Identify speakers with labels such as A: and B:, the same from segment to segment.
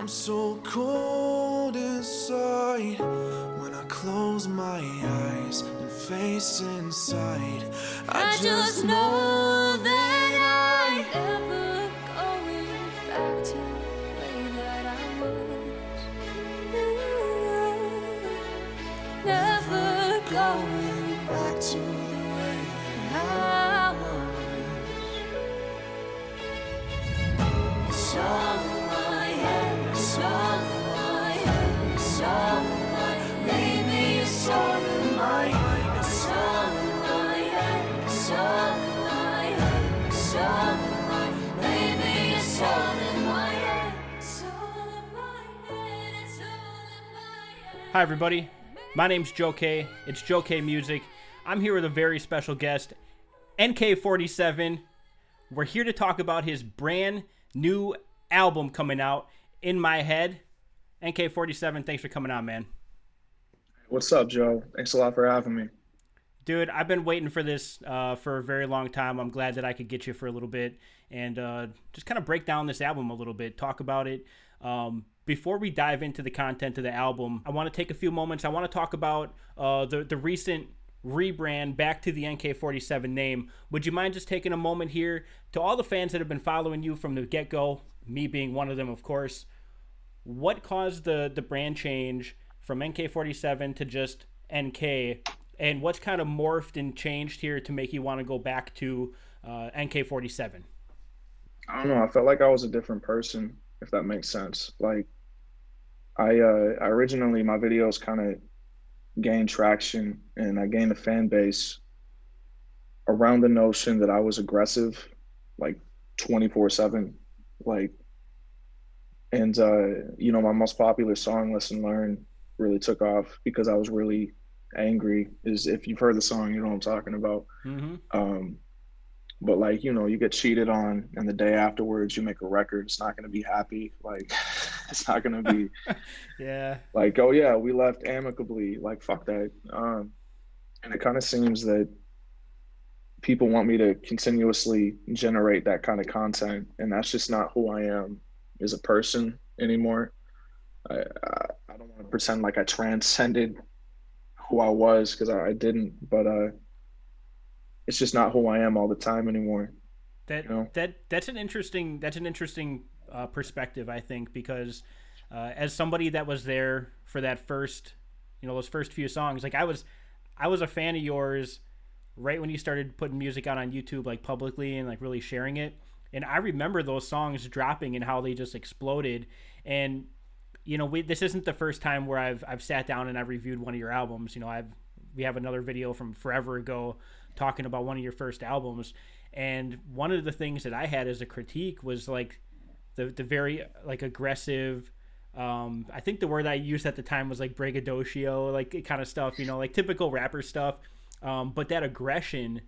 A: I'm so cold inside when I close my eyes and face inside. I just know that I
B: never going back to the way that I was. Never going
A: back to the way that I was. It's all in my head, it's all in my head, it's all in my head. Maybe it's all in my head, it's all in my head, it's all in my head, it's all in my head. Maybe it's all in my head, it's all in my head, it's all in my head.
C: Hi everybody, my name's Joe K. It's Joe K Music. I'm here with a very special guest, Enkay47. We're here to talk about his brand new album coming out, In My Head. Enkay47, thanks for coming on, man.
D: What's up, Joe? Thanks a lot for having me.
C: Dude, I've been waiting for this for a very long time. I'm glad that I could get you for a little bit and just kind of break down this album a little bit, talk about it. Before we dive into the content of the album, I want to take a few moments. I want to talk about the recent rebrand back to the Enkay47 name. Would you mind just taking a moment here to all the fans that have been following you from the get-go, me being one of them, of course? What caused the brand change from Enkay47 to just NK? And what's kind of morphed and changed here to make you want to go back to Enkay47?
D: I don't know. I felt like I was a different person, if that makes sense. Like, I originally, my videos kind of gained traction and I gained a fan base around the notion that I was aggressive, like 24/7. Like, and, my most popular song, Lesson Learned, really took off because I was really angry. Is if you've heard the song, you know what I'm talking about.
C: Mm-hmm.
D: But like, you get cheated on and the day afterwards you make a record, it's not going to be happy. Like, it's not going to be
C: Yeah.
D: like, oh yeah, we left amicably. Like, fuck that. And it kind of seems that people want me to continuously generate that kind of content. And that's just not who I am as a person anymore. I don't want to pretend like I transcended who I was, because I didn't, but it's just not who I am all the time anymore.
C: That's an interesting perspective, I think, because as somebody that was there for that first, those first few songs, like I was a fan of yours right when you started putting music out on YouTube, like publicly and like really sharing it. And I remember those songs dropping and how they just exploded. And this isn't the first time where I've sat down and I've reviewed one of your albums. We have another video from forever ago talking about one of your first albums, and one of the things that I had as a critique was like the very like aggressive. I think the word I used at the time was like braggadocio, like kind of stuff, like typical rapper stuff. But that aggression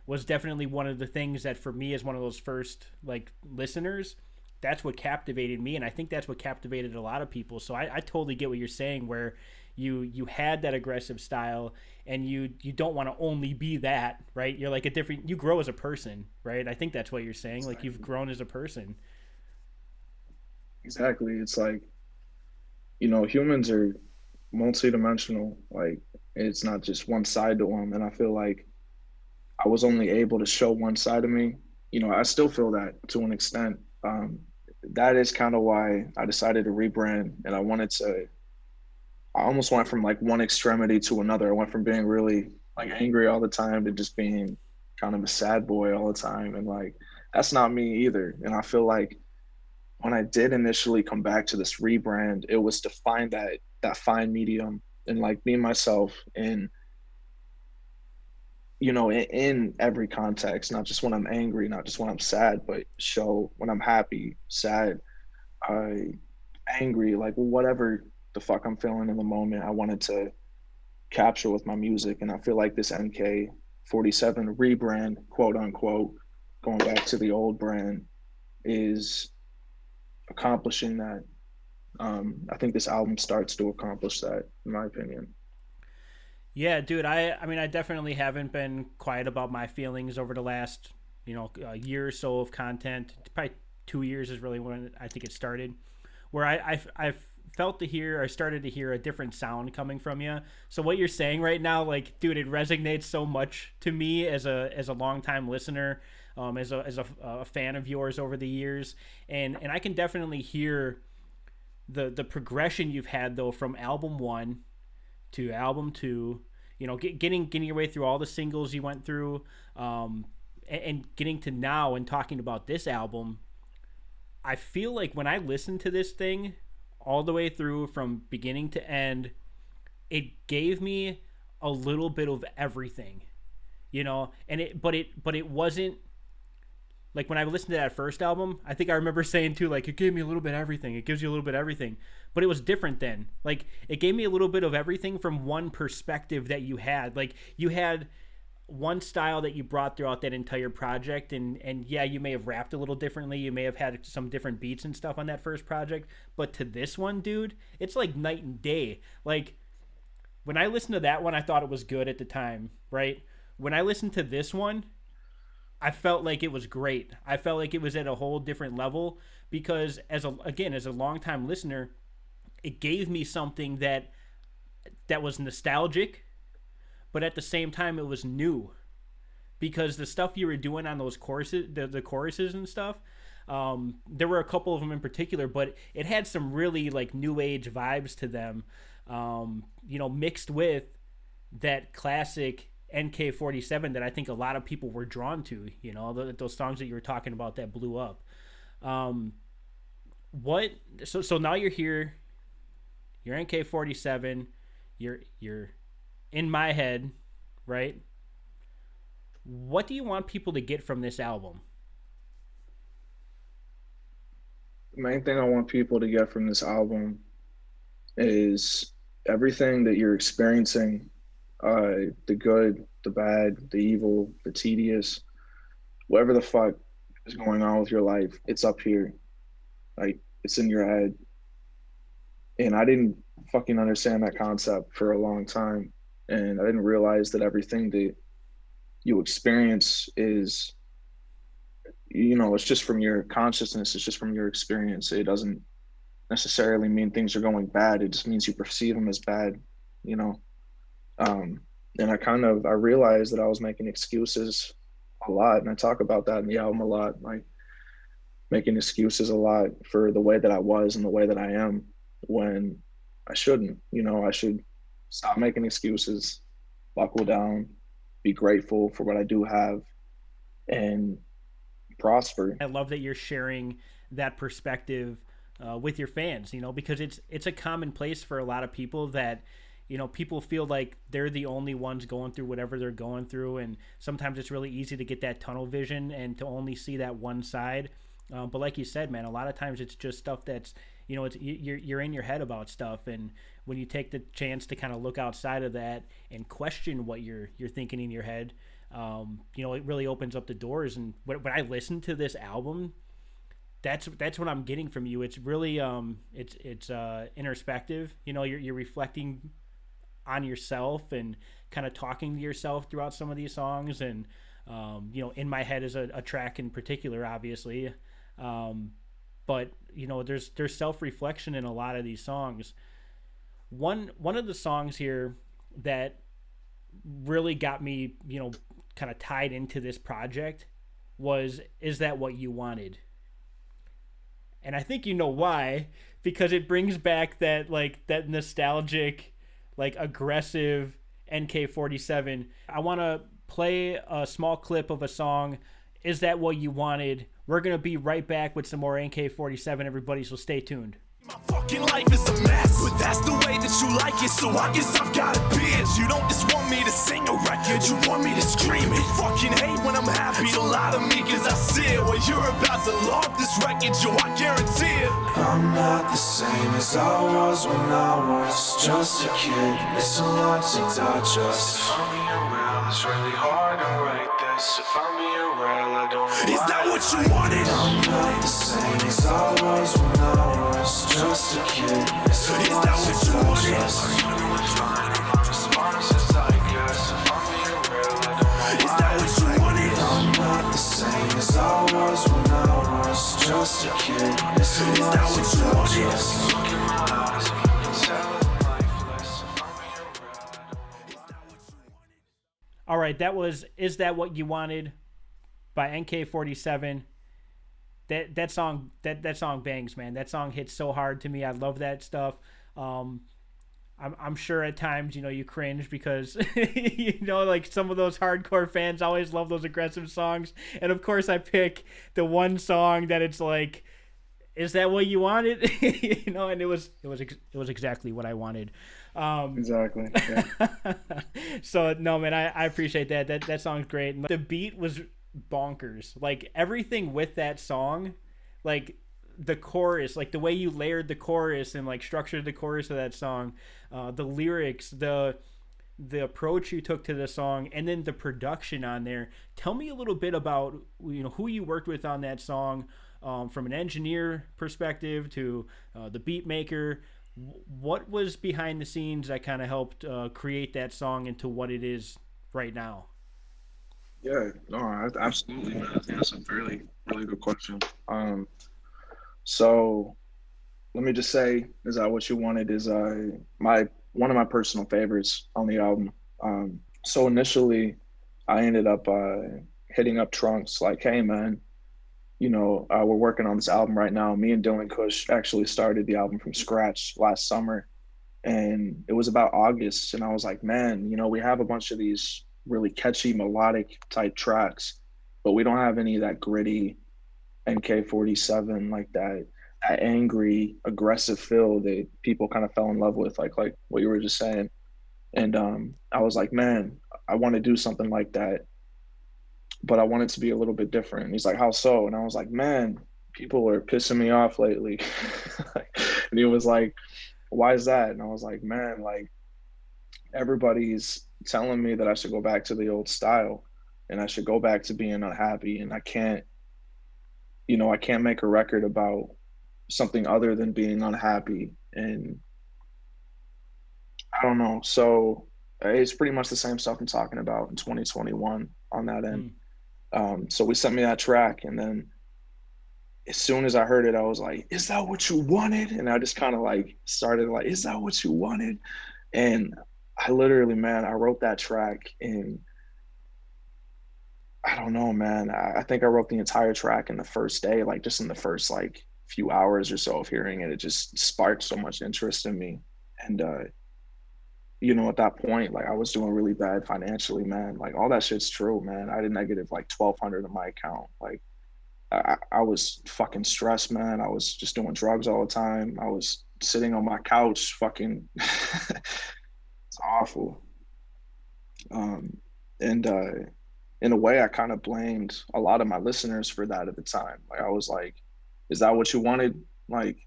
C: was definitely one of the things that for me as one of those first like listeners, that's what captivated me, and I think that's what captivated a lot of people. So I totally get what you're saying, where you had that aggressive style and you don't want to only be that, right? You're like you grow as a person, right? I think that's what you're saying. Like you've grown as a person.
D: Exactly. It's like, humans are multidimensional. Like, it's not just one side to them. And I feel like I was only able to show one side of me. I still feel that to an extent. That is kind of why I decided to rebrand, and I almost went from like one extremity to another. I went from being really like angry all the time to just being kind of a sad boy all the time. And like, that's not me either. And I feel like when I did initially come back to this rebrand, it was to find that fine medium and like be myself in every context, not just when I'm angry, not just when I'm sad, but show when I'm happy, sad, angry, like whatever the fuck I'm feeling in the moment, I wanted to capture with my music. And I feel like this Enkay47 rebrand, quote unquote, going back to the old brand, is accomplishing that. I think this album starts to accomplish that, in my opinion.
C: Yeah, dude, I mean, I definitely haven't been quiet about my feelings over the last, a year or so of content. Probably 2 years is really when I think it started. where I felt to hear, or started to hear a different sound coming from you. So what you're saying right now, like, dude, it resonates so much to me as a longtime listener, as a fan of yours over the years, and I can definitely hear the progression you've had though from album 1 to album 2. You know, getting your way through all the singles you went through, and getting to now and talking about this album. I feel like when I listen to this thing all the way through from beginning to end, it gave me a little bit of everything, you know, and but it wasn't like when I listened to that first album, I think I remember saying too, like, it gave me a little bit of everything. It gives you a little bit of everything, but it was different then. Like, it gave me a little bit of everything from one perspective that you had. Like, you had one style that you brought throughout that entire project, and yeah, you may have rapped a little differently, you may have had some different beats and stuff on that first project, but to this one, dude, it's like night and day. Like, when I listened to that one, I thought it was good at the time, right? When I listened to this one, I felt like it was great. I felt like it was at a whole different level, because as a longtime listener, it gave me something that was nostalgic, but at the same time it was new, because the stuff you were doing on those choruses, the choruses and stuff, there were a couple of them in particular, but it had some really like new age vibes to them, you know, mixed with that classic Enkay47 that I think a lot of people were drawn to, you know, those songs that you were talking about that blew up. So now you're here, you're Enkay47, you're in my head, right? What do you want people to get from this album?
D: The main thing I want people to get from this album is everything that you're experiencing, the good, the bad, the evil, the tedious, whatever the fuck is going on with your life, it's up here. Like, it's in your head. And I didn't fucking understand that concept for a long time. And I didn't realize that everything that you experience is, you know, it's just from your consciousness. It's just from your experience. It doesn't necessarily mean things are going bad. It just means you perceive them as bad, you know? And I realized that I was making excuses a lot. And I talk about that in the album a lot, like making excuses a lot for the way that I was and the way that I am, when I shouldn't. You know, I should stop making excuses, buckle down, be grateful for what I do have, and prosper.
C: I love that you're sharing that perspective with your fans, you know, because it's a common place for a lot of people that, you know, people feel like they're the only ones going through whatever they're going through, and sometimes it's really easy to get that tunnel vision and to only see that one side. But like you said, man, a lot of times it's just stuff that's, you know, you're in your head about stuff, and when you take the chance to kind of look outside of that and question what you're thinking in your head, you know, it really opens up the doors. And when I listen to this album, that's what I'm getting from you. It's really it's introspective. You know, you're reflecting on yourself and kind of talking to yourself throughout some of these songs. And you know, In My Head is a track in particular, obviously. But you know, there's self-reflection in a lot of these songs. One of the songs here that really got me, you know, kind of tied into this project was Is That What You Wanted? And I think you know why, because it brings back that nostalgic, like, aggressive Enkay47. I want to play a small clip of a song, Is That What You Wanted? We're going to be right back with some more Enkay47, everybody, so stay tuned.
A: My fucking life is a mess, but that's the way that you like it, so I guess I've got a bitch. You don't just want me to sing a record, you want me to scream it. Fucking hate when I'm happy, a lot of me cause I see it. Well, you're about to love this record, yo, I guarantee it. I'm not the same as I was when I was just a kid. It's a lot to digest. If I'm being real, it's really hard to write this. If I'm being real, I don't know. Is that what you wanted? I'm not the same as I was when I was just a kid. Is that what you wanted? Is that what you wanted? I'm not the same as I was when I was just a kid. This is not what you want.
C: All right, that was "Is That What You Wanted" by Enkay47. That song bangs, man. That song hits so hard to me. I love that stuff. I'm sure at times, you cringe because, like some of those hardcore fans always love those aggressive songs. And of course I pick the one song that it's like, is that what you wanted? And it was exactly what I wanted.
D: Exactly. Yeah.
C: So no, man, I appreciate that. That song's great. And the beat was bonkers. Like everything with that song, like the chorus, like the way you layered the chorus and like structured the chorus of that song, the lyrics, the approach you took to the song, and then the production on there. Tell me a little bit about who you worked with on that song, from an engineer perspective to the beat maker. What was behind the scenes that kind of helped create that song into what it is right now?
D: Yeah, no, absolutely, man. I think that's a really, really good question. So let me just say, "Is That What You Wanted" is my one of my personal favorites on the album. So initially, I ended up hitting up Trunks like, "Hey, man, we're working on this album right now." Me and Dylan Kush actually started the album from scratch last summer, and it was about August, and I was like, "Man, we have a bunch of these really catchy melodic type tracks, but we don't have any of that gritty Enkay47, like that angry, aggressive feel that people kind of fell in love with, like what you were just saying." And I was like, "Man, I want to do something like that, but I want it to be a little bit different." And he's like, "How so?" And I was like, "Man, people are pissing me off lately." And he was like, "Why is that?" And I was like, "Man, like everybody's telling me that I should go back to the old style and I should go back to being unhappy. And I can't make a record about something other than being unhappy." And I don't know. So it's pretty much the same stuff I'm talking about in 2021 on that end. So we sent me that track, and then as soon as I heard it, I was like, "Is that what you wanted?" And I just kind of like started like, "Is that what you wanted?" And I literally, man, I wrote that track in, I don't know, man. I think I wrote the entire track in the first day, like just in the first like few hours or so of hearing it. It just sparked so much interest in me. And at that point, like I was doing really bad financially, man. Like all that shit's true, man. I had a negative like 1,200 in my account. Like I was fucking stressed, man. I was just doing drugs all the time. I was sitting on my couch, fucking. It's awful. And in a way, I kind of blamed a lot of my listeners for that at the time. Like I was like, "Is that what you wanted? Like,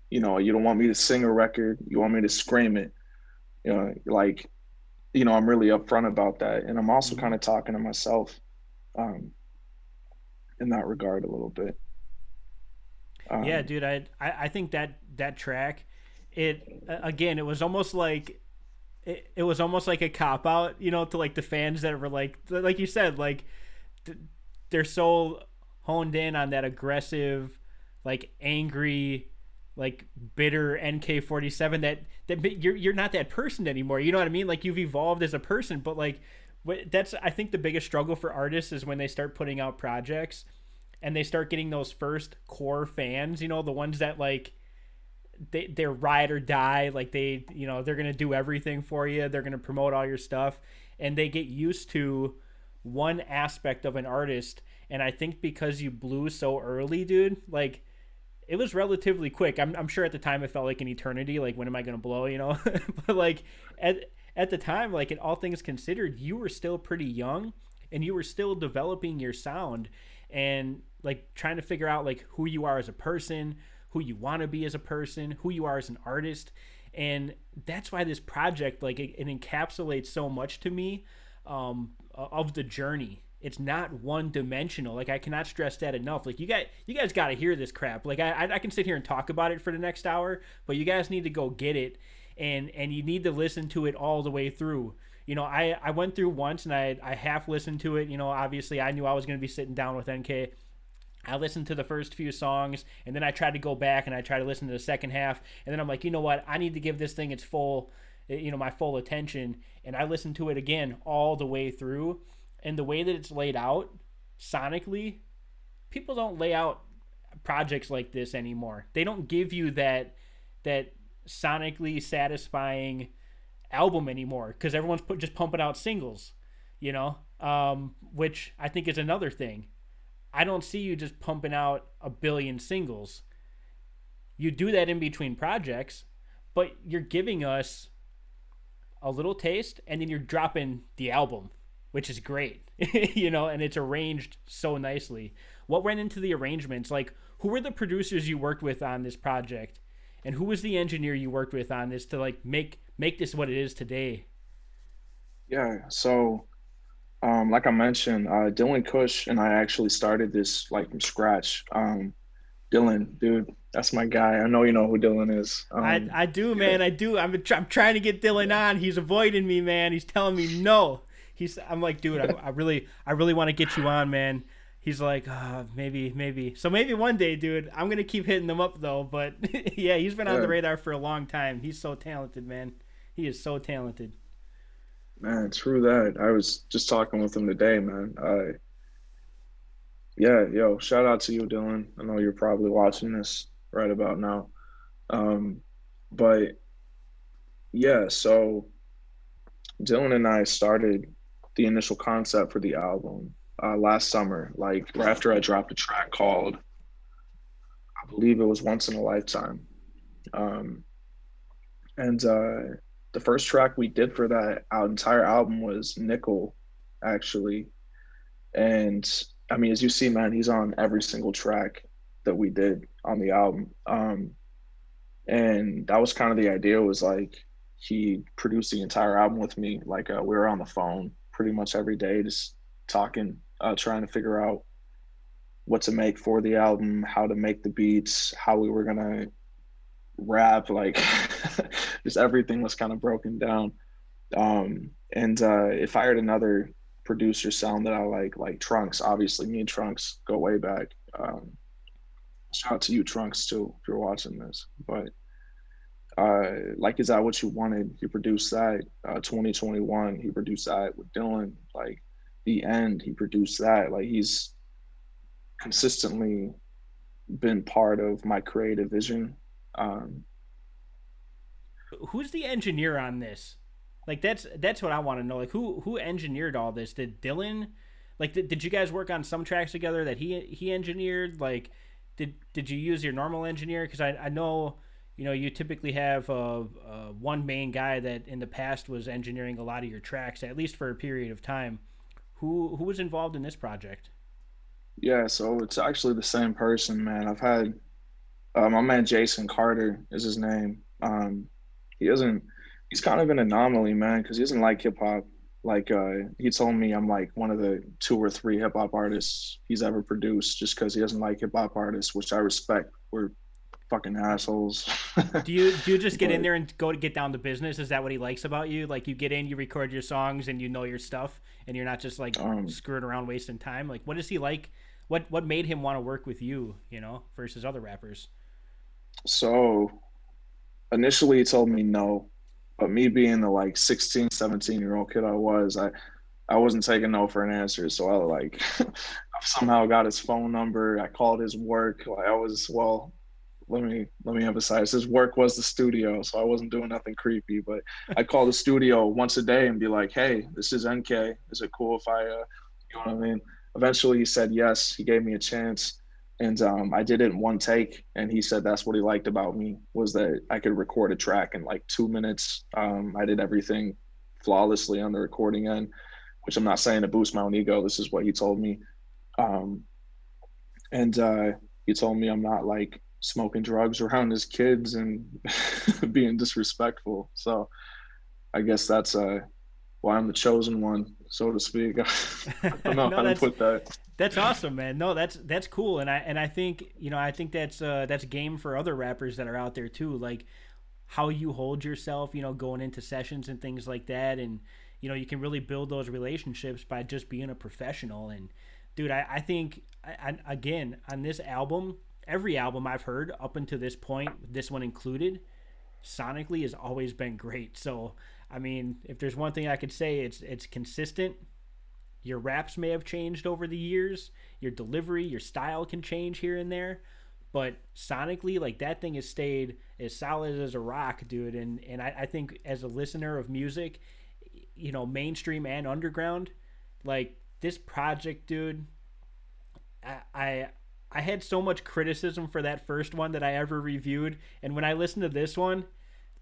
D: you don't want me to sing a record. You want me to scream it. Like, I'm really upfront about that." And I'm also kind of talking to myself in that regard a little bit.
C: Yeah, dude, I think that track, it was almost like it was almost like a cop out, to like the fans that were like you said, like they're so honed in on that aggressive, like angry, like bitter Enkay47 that you're not that person anymore. You know what I mean? Like you've evolved as a person, but like that's, I think, the biggest struggle for artists is when they start putting out projects and they start getting those first core fans, the ones that like they're ride or die, like they're gonna do everything for you, they're gonna promote all your stuff, and they get used to one aspect of an artist. And I think because you blew so early, dude, like it was relatively quick. I'm sure at the time it felt like an eternity, like when am I gonna blow, but like at the time, like in all things considered, you were still pretty young and you were still developing your sound and like trying to figure out like who you are as a person, who you want to be as a person, who you are as an artist. And that's why this project, like it encapsulates so much to me of the journey. It's not one dimensional. Like I cannot stress that enough. Like you guys got to hear this crap. Like I can sit here and talk about it for the next hour, but you guys need to go get it, and you need to listen to it all the way through. I went through once and I half listened to it. Obviously I knew I was going to be sitting down with NK I listened to the first few songs, and then I tried to go back and I tried to listen to the second half, and then I'm like, you know what? I need to give this thing its full, my full attention, and I listened to it again all the way through, and the way that it's laid out sonically, people don't lay out projects like this anymore. They don't give you that sonically satisfying album anymore because everyone's just pumping out singles, which I think is another thing. I don't see you just pumping out a billion singles. You do that in between projects, but you're giving us a little taste and then you're dropping the album, which is great, and it's arranged so nicely. What went into the arrangements? Like, who were the producers you worked with on this project? And who was the engineer you worked with on this to like make this what it is today?
D: Yeah. So, like I mentioned, Dylan Cush and I actually started this like from scratch. Dylan, dude, that's my guy. I know you know who Dylan is.
C: I do, man. I do. I'm trying to get Dylan on. He's avoiding me, man. He's telling me no. I'm like, dude, I really want to get you on, man. He's like, maybe. So maybe one day, dude. I'm gonna keep hitting them up though. But yeah, he's been on the radar for a long time. He's so talented, man. He is so talented.
D: Man, true that. I was just talking with him today, man. Yeah, yo, shout out to you, Dylan. I know you're probably watching this right about now. But yeah, so Dylan and I started the initial concept for the album last summer, like right after I dropped a track called, I believe it was Once in a Lifetime. And the first track we did for that our entire album was Nickel, actually. And I mean, as you see, man, he's on every single track that we did on the album. And that was kind of the idea, was like he produced the entire album with me. Like we were on the phone pretty much every day, just talking, trying to figure out what to make for the album, how to make the beats, how we were gonna rap, like just everything was kind of broken down. And it fired another producer sound that I like Trunks. Obviously, me and Trunks go way back. Shout out to you, Trunks, too, if you're watching this. But like, Is That What You Wanted? He produced that. 2021, he produced that with Dylan. Like, The End, he produced that. Like, he's consistently been part of my creative vision.
C: Who's the engineer on this? Like, that's what I want to know. Like, who engineered all this? Did Dylan, like, did you guys work on some tracks together that he engineered? Like, did you use your normal engineer? Because I know, you typically have one main guy that in the past was engineering a lot of your tracks, at least for a period of time. Who was involved in this project?
D: Yeah, so it's actually the same person, man. I've had my man Jason Carter is his name. He doesn't. He's kind of an anomaly, man, because he doesn't like hip hop. Like he told me I'm like one of the 2 or 3 hip hop artists he's ever produced, just because he doesn't like hip hop artists, which I respect. We're fucking assholes.
C: Do you just get in there and go to get down to business? Is that what he likes about you? Like, you get in, you record your songs, and you know your stuff, and you're not just like screwing around, wasting time. Like, what is he like? What made him want to work with you? Versus other rappers.
D: So initially he told me no, but me being the like 16, 17-year-old kid I wasn't taking no for an answer. So I like I somehow got his phone number. I called his work. Like let me emphasize, his work was the studio, so I wasn't doing nothing creepy, but I called the studio once a day and be like, hey, this is NK. Is it cool if you know what I mean? Eventually he said yes. He gave me a chance. And I did it in one take, and he said that's what he liked about me, was that I could record a track in like 2 minutes. I did everything flawlessly on the recording end, which I'm not saying to boost my own ego. This is what he told me. And he told me I'm not like smoking drugs around his kids and being disrespectful. So I guess that's why I'm the chosen one, so to speak. I don't know how to put that.
C: That's awesome, man. No, that's cool, and I think I think that's game for other rappers that are out there too. Like, how you hold yourself, going into sessions and things like that, and you can really build those relationships by just being a professional. And dude, I think again on this album, every album I've heard up until this point, this one included, sonically has always been great. So I mean, if there's one thing I could say, it's consistent. Your raps may have changed over the years, your delivery, your style can change here and there, but sonically, like, that thing has stayed as solid as a rock, dude. And I think as a listener of music, you know, mainstream and underground, like, this project, dude, I had so much criticism for that first one that I ever reviewed, and when I listened to this one,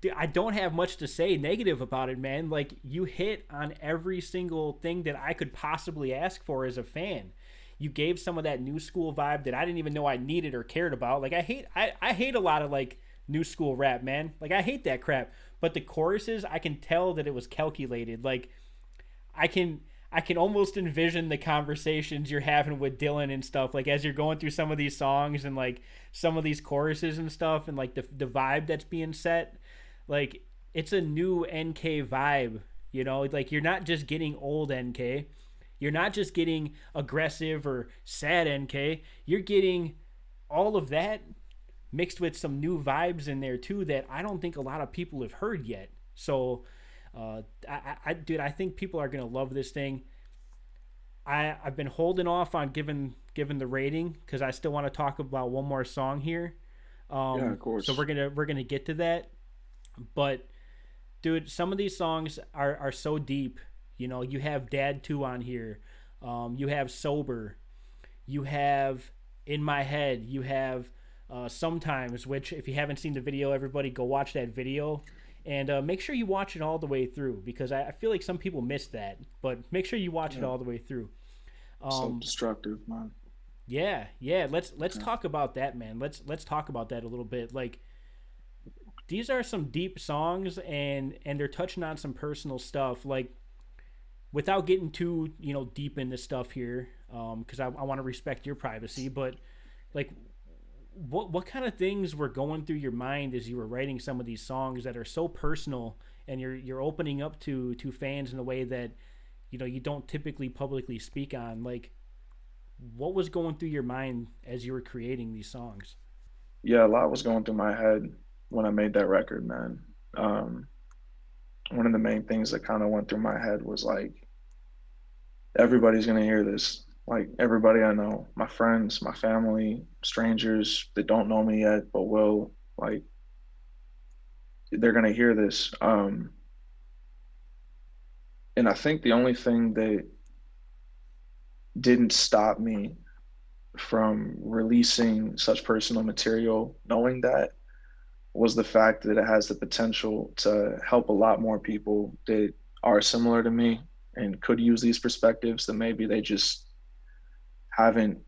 C: dude, I don't have much to say negative about it, man. Like, you hit on every single thing that I could possibly ask for as a fan. You gave some of that new school vibe that I didn't even know I needed or cared about. Like, I hate a lot of, like, new school rap, man. Like, I hate that crap. But the choruses, I can tell that it was calculated. Like, I can almost envision the conversations you're having with Dylan and stuff, like, as you're going through some of these songs and, like, some of these choruses and stuff, and, like, the vibe that's being set. Like, it's a new NK vibe, you know? Like, you're not just getting old NK. You're not just getting aggressive or sad NK. You're getting all of that mixed with some new vibes in there, too, that I don't think a lot of people have heard yet. So, dude, I think people are going to love this thing. I've been holding off on giving the rating because I still want to talk about one more song here.
D: Yeah, of course.
C: So we're gonna get to that. But, dude, some of these songs are so deep. You know, you have Dad 2 on here. You have Sober. You have In My Head. You have Sometimes, which, if you haven't seen the video, everybody go watch that video. And make sure you watch it all the way through, because I feel like some people miss that. But make sure you watch it all the way through.
D: Self-destructive, man.
C: Yeah. Let's talk about that, man. Let's talk about that a little bit. Like, these are some deep songs, and they're touching on some personal stuff. Like, without getting too, you know, deep into stuff here, because I want to respect your privacy. But, like, what kind of things were going through your mind as you were writing some of these songs that are so personal, and you're opening up to fans in a way that, you know, you don't typically publicly speak on? Like, what was going through your mind as you were creating these songs?
D: Yeah, a lot was going through my head when I made that record, man. One of the main things that kind of went through my head was, like, everybody's gonna hear this. Like, everybody I know, my friends, my family, strangers that don't know me yet but will, like, they're gonna hear this. And I think the only thing that didn't stop me from releasing such personal material, knowing that, was the fact that it has the potential to help a lot more people that are similar to me and could use these perspectives that maybe they just haven't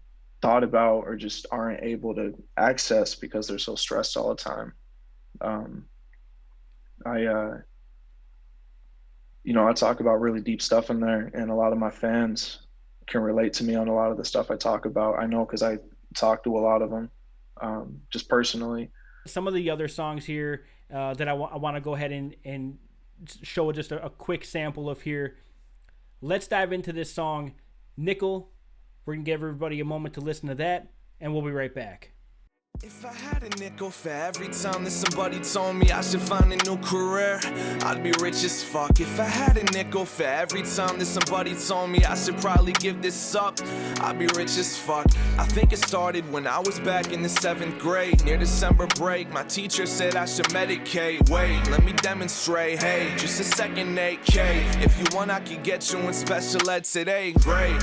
D: thought about or just aren't able to access because they're so stressed all the time. I talk about really deep stuff in there, and a lot of my fans can relate to me on a lot of the stuff I talk about. I know because I talk to a lot of them, just personally.
C: Some of the other songs here that I want to go ahead and show just a quick sample of here. Let's dive into this song, Nickel. We're going to give everybody a moment to listen to that, and we'll be right back.
E: If I had a nickel for every time that somebody told me I should find a new career, I'd be rich as fuck. If I had a nickel for every time that somebody told me I should probably give this up, I'd be rich as fuck. I think it started when I was back in the 7th grade. Near December break, my teacher said I should medicate. Wait, let me demonstrate. Hey, just a second, 8K. If you want, I could get you in special ed today. Great.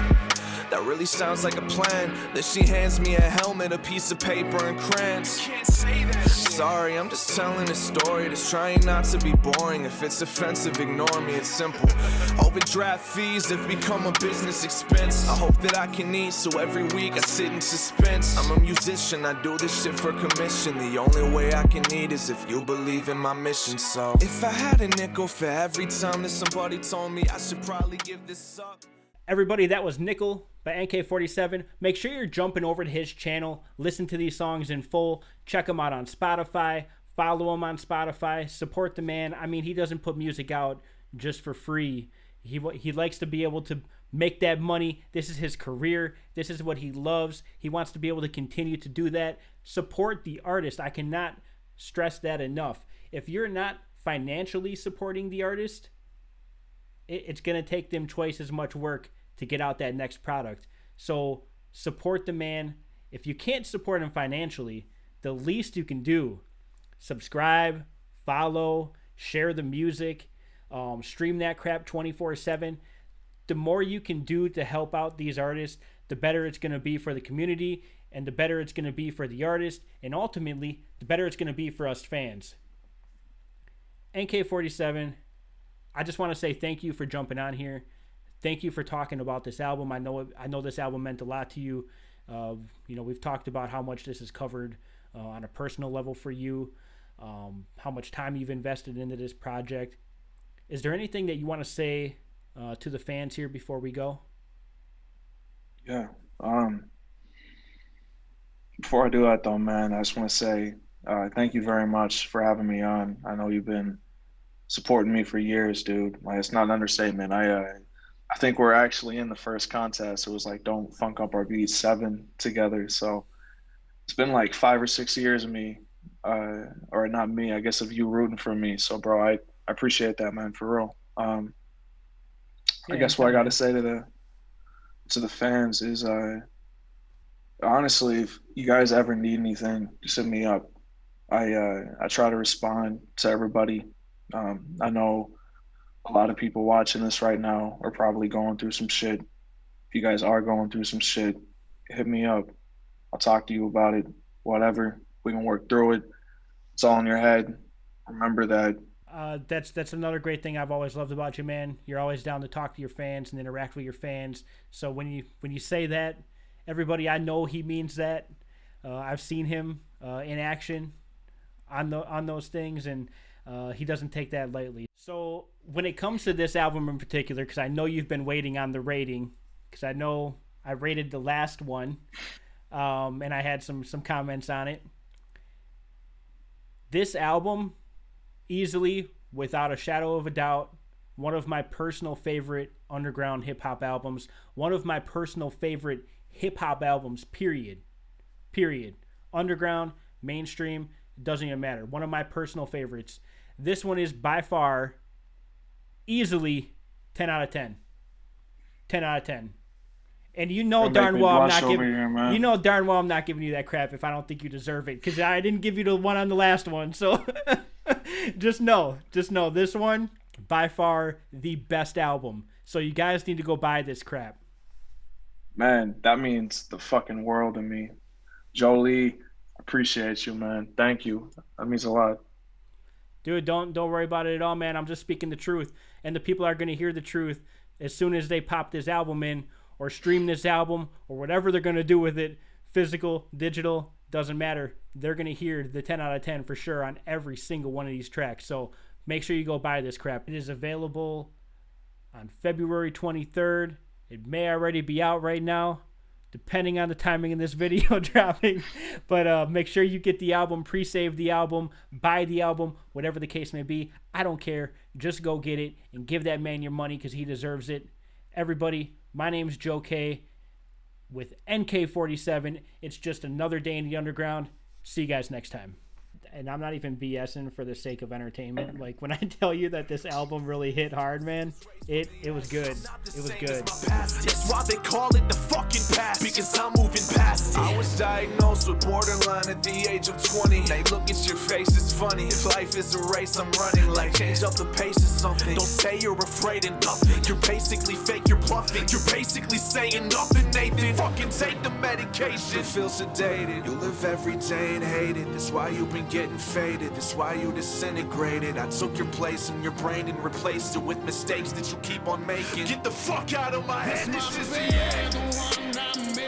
E: That really sounds like a plan. Then she hands me a helmet, a piece of paper, and crayons. Can't say that shit. Sorry, I'm just telling a story, just trying not to be boring. If it's offensive, ignore me, it's simple. Overdraft fees have become a business expense. I hope that I can eat, so every week I sit in suspense. I'm a musician, I do this shit for commission. The only way I can eat is if you believe in my mission. So if I had a nickel for every time that somebody told me I should probably give this up.
C: Everybody, that was Nickel by Enkay47. Make sure you're jumping over to his channel. Listen to these songs in full. Check him out on Spotify. Follow him on Spotify. Support the man. I mean, he doesn't put music out just for free. He likes to be able to make that money. This is his career. This is what he loves. He wants to be able to continue to do that. Support the artist. I cannot stress that enough. If you're not financially supporting the artist, it's going to take them twice as much work to get out that next product. So support the man. If you can't support him financially, the least you can do, subscribe, follow, share the music, stream that crap 24/7. The more you can do to help out these artists, the better it's going to be for the community, and the better it's going to be for the artist, and ultimately, the better it's going to be for us fans. Enkay47, I just want to say thank you for jumping on here. Thank you for talking about this album. I know this album meant a lot to you. We've talked about how much this is covered on a personal level for you, how much time you've invested into this project. Is there anything that you want to say to the fans here before we go?
D: Yeah. Before I do that though, man, I just want to say thank you very much for having me on. I know you've been supporting me for years, dude. Like, it's not an understatement. I think we're actually in the first contest. It was like Don't Funk Up Our Beats 7 together. So it's been like 5 or 6 years of me, or not me, I guess, of you rooting for me. So, bro, I appreciate that, man, for real. I guess what I got to say to the fans is, honestly, if you guys ever need anything, just hit me up. I try to respond to everybody. I know a lot of people watching this right now are probably going through some shit. If you guys are going through some shit, hit me up. I'll talk to you about it. Whatever, we can work through it. It's all in your head. Remember that.
C: That's another great thing I've always loved about you, man. You're always down to talk to your fans and interact with your fans. So when you say that, everybody, I know he means that. I've seen him in action on those things, and he doesn't take that lightly. So when it comes to this album in particular, because I know you've been waiting on the rating, because I know I rated the last one, and I had some comments on it. This album, easily, without a shadow of a doubt, one of my personal favorite underground hip-hop albums, one of my personal favorite hip-hop albums, period. Underground, mainstream, doesn't even matter. One of my personal favorites. This one is by far, easily, 10 out of 10. 10 out of 10. And you know darn well I'm not giving you that crap if I don't think you deserve it, because I didn't give you the one on the last one. So just know this one, by far the best album. So you guys need to go buy this crap.
D: Man, that means the fucking world to me. Jolie, appreciate you, man. Thank you. That means a lot.
C: Dude, don't worry about it at all, man. I'm just speaking the truth. And the people are going to hear the truth as soon as they pop this album in or stream this album or whatever they're going to do with it. Physical, digital, doesn't matter. They're going to hear the 10 out of 10 for sure on every single one of these tracks. So make sure you go buy this crap. It is available on February 23rd. It may already be out right now, depending on the timing of this video dropping. But make sure you get the album, pre-save the album, buy the album, whatever the case may be. I don't care. Just go get it and give that man your money because he deserves it. Everybody, my name's Joe K with Enkay47. It's just another day in the underground. See you guys next time. And I'm not even BSing for the sake of entertainment. Like, when I tell you that this album really hit hard, man, it was good. It was good.
E: That's why they call it the fucking past, because I'm moving past it. I was diagnosed with borderline at the age of 20. They look at your face, it's funny. If life is a race, I'm running like change up the pace or something. Don't say you're afraid of nothing. You're basically fake, you're bluffing. You're basically saying nothing, Nathan. Fucking take the medication. You feel sedated. You live every day and hate it. That's why you've been getting faded. That's why you disintegrated. I took your place in your brain and replaced it with mistakes that you keep on making. Get the fuck out of my head. This is the end.